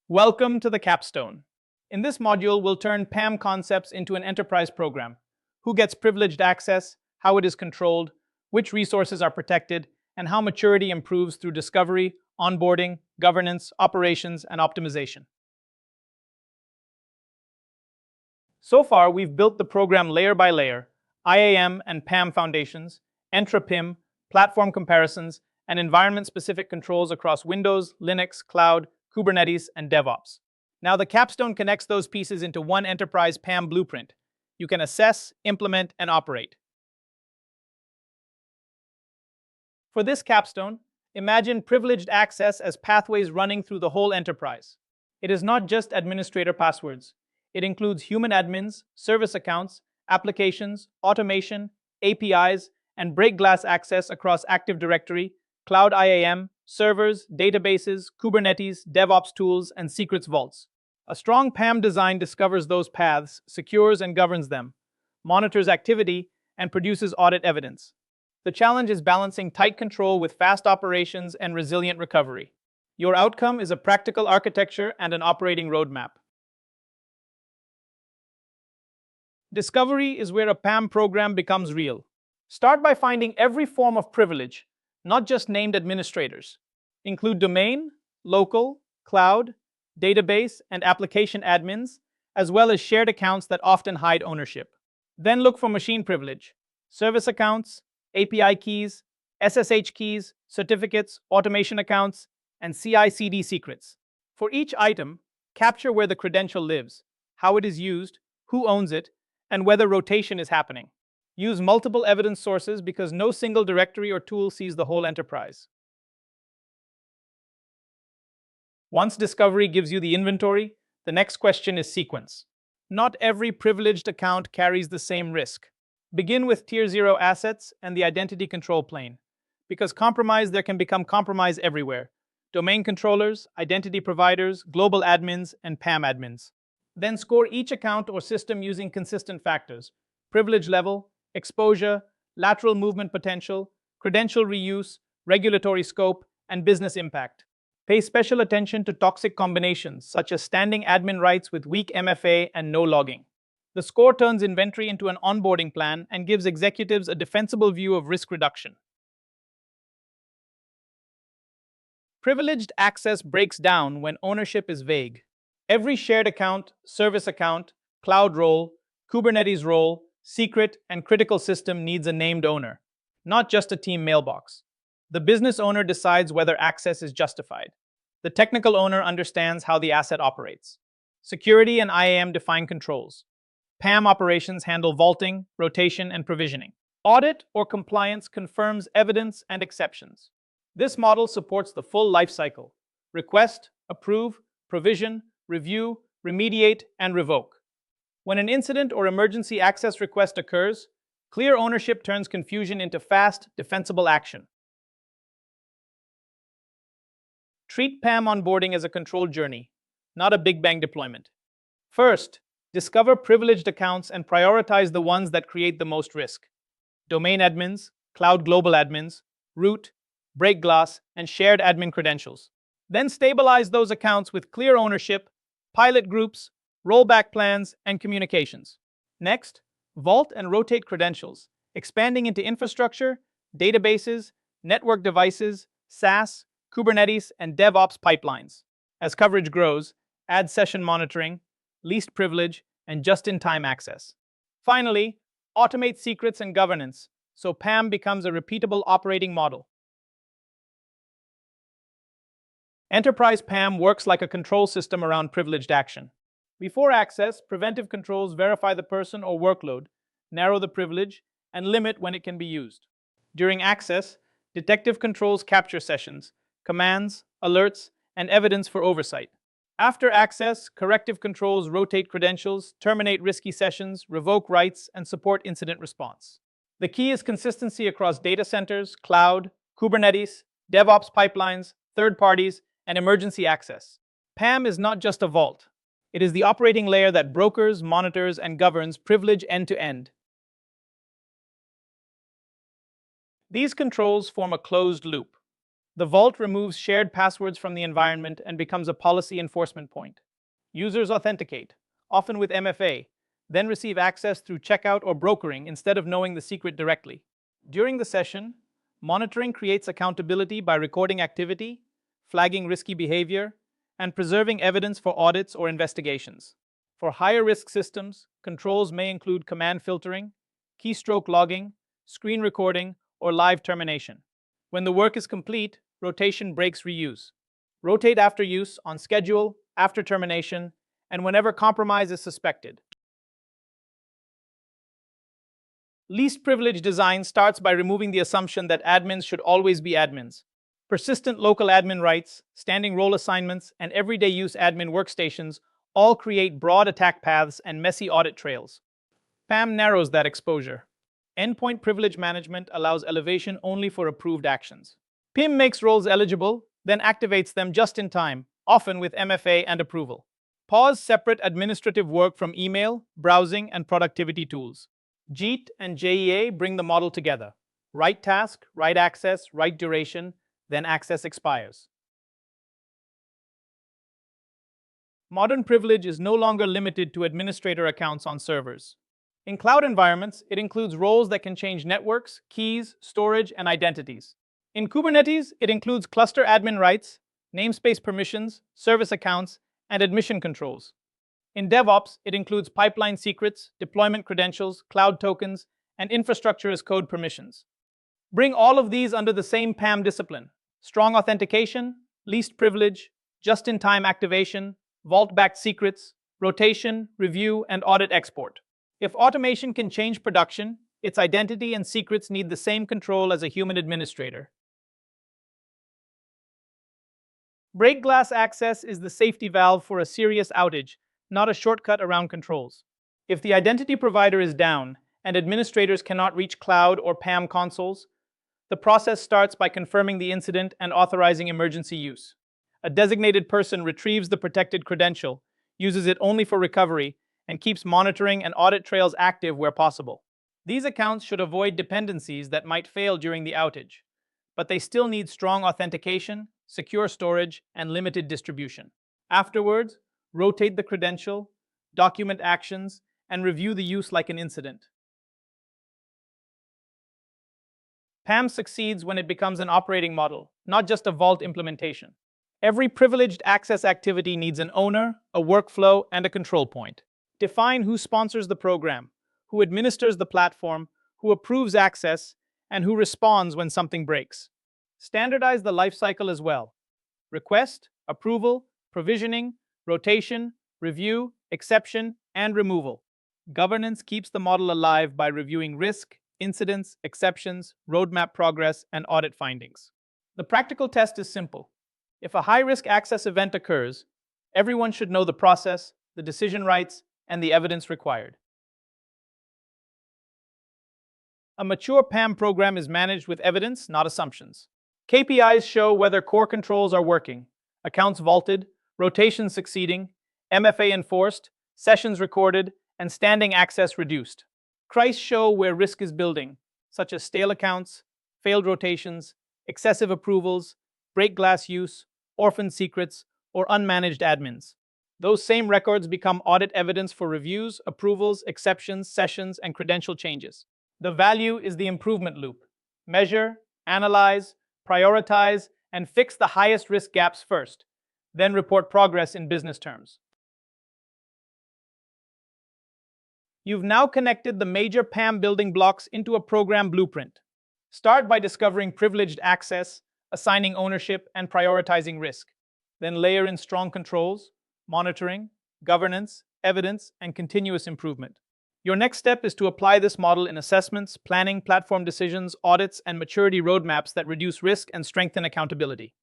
Welcome to the capstone. In this module, we'll turn PAM concepts into an enterprise program. Who gets privileged access, how it is controlled, which resources are protected, and how maturity improves through discovery, onboarding, governance, operations, and optimization. So far, we've built the program layer by layer, IAM and PAM foundations, Entra PIM, platform comparisons, and environment-specific controls across Windows, Linux, Cloud, Kubernetes, and DevOps. Now the capstone connects those pieces into one enterprise PAM blueprint. You can assess, implement, and operate. For this capstone, imagine privileged access as pathways running through the whole enterprise. It is not just administrator passwords. It includes human admins, service accounts, applications, automation, APIs, and break glass access across Active Directory, Cloud IAM, servers, databases, Kubernetes, DevOps tools, and secrets vaults. A strong PAM design discovers those paths, secures and governs them, monitors activity, and produces audit evidence. The challenge is balancing tight control with fast operations and resilient recovery. Your outcome is a practical architecture and an operating roadmap. Discovery is where a PAM program becomes real. Start by finding every form of privilege, not just named administrators. Include domain, local, cloud, database, and application admins, as well as shared accounts that often hide ownership. Then look for machine privilege, service accounts, API keys, SSH keys, certificates, automation accounts, and CI/CD secrets. For each item, capture where the credential lives, how it is used, who owns it, and whether rotation is happening. Use multiple evidence sources because no single directory or tool sees the whole enterprise. Once discovery gives you the inventory, the next question is sequence. Not every privileged account carries the same risk. Begin with Tier 0 assets and the identity control plane. Because there can become compromise everywhere. Domain controllers, identity providers, global admins, and PAM admins. Then score each account or system using consistent factors: privilege level, exposure, lateral movement potential, credential reuse, regulatory scope, and business impact. Pay special attention to toxic combinations, such as standing admin rights with weak MFA and no logging. The score turns inventory into an onboarding plan and gives executives a defensible view of risk reduction. Privileged access breaks down when ownership is vague. Every shared account, service account, cloud role, Kubernetes role, secret, and critical system needs a named owner, not just a team mailbox. The business owner decides whether access is justified. The technical owner understands how the asset operates. Security and IAM define controls. PAM operations handle vaulting, rotation, and provisioning. Audit or compliance confirms evidence and exceptions. This model supports the full lifecycle: request, approve, provision, review, remediate, and revoke. When an incident or emergency access request occurs, clear ownership turns confusion into fast, defensible action. Treat PAM onboarding as a controlled journey, not a big bang deployment. First, discover privileged accounts and prioritize the ones that create the most risk: domain admins, cloud global admins, root, break glass, and shared admin credentials. Then stabilize those accounts with clear ownership, pilot groups, rollback plans, and communications. Next, vault and rotate credentials, expanding into infrastructure, databases, network devices, SaaS, Kubernetes, and DevOps pipelines. As coverage grows, add session monitoring, least privilege, and just-in-time access. Finally, automate secrets and governance, so PAM becomes a repeatable operating model. Enterprise PAM works like a control system around privileged action. Before access, preventive controls verify the person or workload, narrow the privilege, and limit when it can be used. During access, detective controls capture sessions, commands, alerts, and evidence for oversight. After access, corrective controls rotate credentials, terminate risky sessions, revoke rights, and support incident response. The key is consistency across data centers, cloud, Kubernetes, DevOps pipelines, third parties, and emergency access. PAM is not just a vault. It is the operating layer that brokers, monitors, and governs privilege end-to-end. These controls form a closed loop. The vault removes shared passwords from the environment and becomes a policy enforcement point. Users authenticate, often with MFA, then receive access through checkout or brokering instead of knowing the secret directly. During the session, monitoring creates accountability by recording activity, flagging risky behavior, and preserving evidence for audits or investigations. For higher risk systems, controls may include command filtering, keystroke logging, screen recording, or live termination. When the work is complete, rotation breaks reuse. Rotate after use, on schedule, after termination, and whenever compromise is suspected. Least privilege design starts by removing the assumption that admins should always be admins. Persistent local admin rights, standing role assignments, and everyday use admin workstations all create broad attack paths and messy audit trails. PAM narrows that exposure. Endpoint privilege management allows elevation only for approved actions. PIM makes roles eligible, then activates them just in time, often with MFA and approval. Pause separate administrative work from email, browsing, and productivity tools. JIT and JEA bring the model together. Right task, right access, right duration, then access expires. Modern privilege is no longer limited to administrator accounts on servers. In cloud environments, it includes roles that can change networks, keys, storage, and identities. In Kubernetes, it includes cluster admin rights, namespace permissions, service accounts, and admission controls. In DevOps, it includes pipeline secrets, deployment credentials, cloud tokens, and infrastructure as code permissions. Bring all of these under the same PAM discipline: strong authentication, least privilege, just-in-time activation, vault-backed secrets, rotation, review, and audit export. If automation can change production, its identity and secrets need the same control as a human administrator. Break glass access is the safety valve for a serious outage, not a shortcut around controls. If the identity provider is down and administrators cannot reach cloud or PAM consoles, the process starts by confirming the incident and authorizing emergency use. A designated person retrieves the protected credential, uses it only for recovery, and keeps monitoring and audit trails active where possible. These accounts should avoid dependencies that might fail during the outage, but they still need strong authentication, secure storage, and limited distribution. Afterwards, rotate the credential, document actions, and review the use like an incident. PAM succeeds when it becomes an operating model, not just a vault implementation. Every privileged access activity needs an owner, a workflow, and a control point. Define who sponsors the program, who administers the platform, who approves access, and who responds when something breaks. Standardize the lifecycle as well: request, approval, provisioning, rotation, review, exception, and removal. Governance keeps the model alive by reviewing risk, incidents, exceptions, roadmap progress, and audit findings. The practical test is simple. If a high-risk access event occurs, everyone should know the process, the decision rights, and the evidence required. A mature PAM program is managed with evidence, not assumptions. KPIs show whether core controls are working: accounts vaulted, rotations succeeding, MFA enforced, sessions recorded, and standing access reduced. CRIs show where risk is building, such as stale accounts, failed rotations, excessive approvals, break glass use, orphan secrets, or unmanaged admins. Those same records become audit evidence for reviews, approvals, exceptions, sessions, and credential changes. The value is the improvement loop. Measure, analyze, prioritize, and fix the highest risk gaps first, then report progress in business terms. You've now connected the major PAM building blocks into a program blueprint. Start by discovering privileged access, assigning ownership, and prioritizing risk. Then layer in strong controls, monitoring, governance, evidence, and continuous improvement. Your next step is to apply this model in assessments, planning, platform decisions, audits, and maturity roadmaps that reduce risk and strengthen accountability.